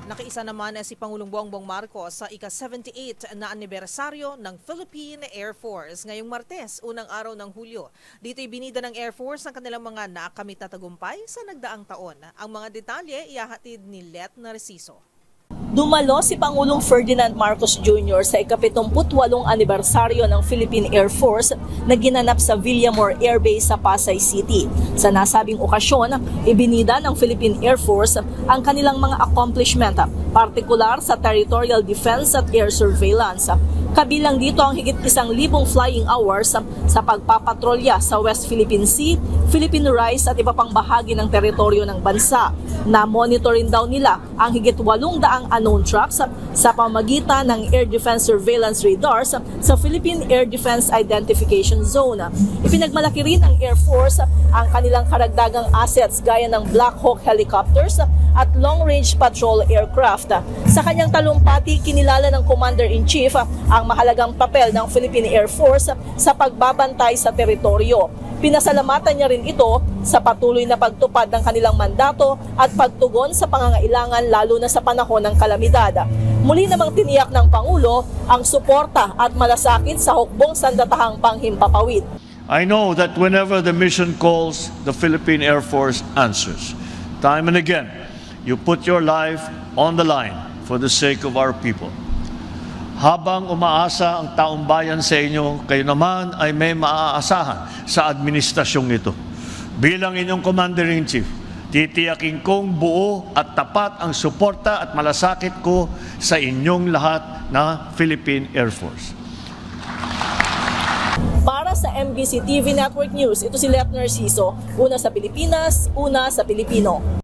Nakiisa naman si Pangulong Bongbong Marcos sa ika-78 na anibersaryo ng Philippine Air Force ngayong Martes, unang araw ng Hulyo. Dito'y binida ng Air Force ang kanilang mga nakamit na tagumpay sa nagdaang taon. Ang mga detalye ihahatid ni Let Narciso. Dumalo si Pangulong Ferdinand Marcos Jr. sa ika-78 anibersaryo ng Philippine Air Force na ginanap sa Villamor Air Base sa Pasay City. Sa nasabing okasyon, ibinida ng Philippine Air Force ang kanilang mga accomplishment, partikular sa territorial defense at air surveillance. Kabilang dito ang higit 1,000 flying hours sa pagpapatrolya sa West Philippine Sea, Philippine Rise at iba pang bahagi ng teritoryo ng bansa. Na-monitorin daw nila ang higit 800 unknown trucks sa pamagitan ng Air Defense Surveillance Radars sa Philippine Air Defense Identification Zone. Ipinagmalaki rin ng Air Force ang kanilang karagdagang assets gaya ng Black Hawk helicopters at long-range patrol aircraft. Sa kanyang talumpati, kinilala ng Commander-in-Chief ang mahalagang papel ng Philippine Air Force sa pagbabantay sa teritoryo. Pinasalamatan niya rin ito sa patuloy na pagtupad ng kanilang mandato at pagtugon sa pangangailangan lalo na sa panahon ng kalamidad. Muli namang tiniyak ng Pangulo ang suporta at malasakit sa hukbong sandatahang panghimpapawid. I know that whenever the mission calls, the Philippine Air Force answers. Time and again, you put your life on the line for the sake of our people. Habang umaasa ang taong bayan sa inyo, kayo naman ay may maaasahan sa administrasyong ito. Bilang inyong Commander-in-Chief, titiyakin kong buo at tapat ang suporta at malasakit ko sa inyong lahat na Philippine Air Force. Para sa MBC TV Network News, ito si Let Narciso, una sa Pilipinas, una sa Pilipino.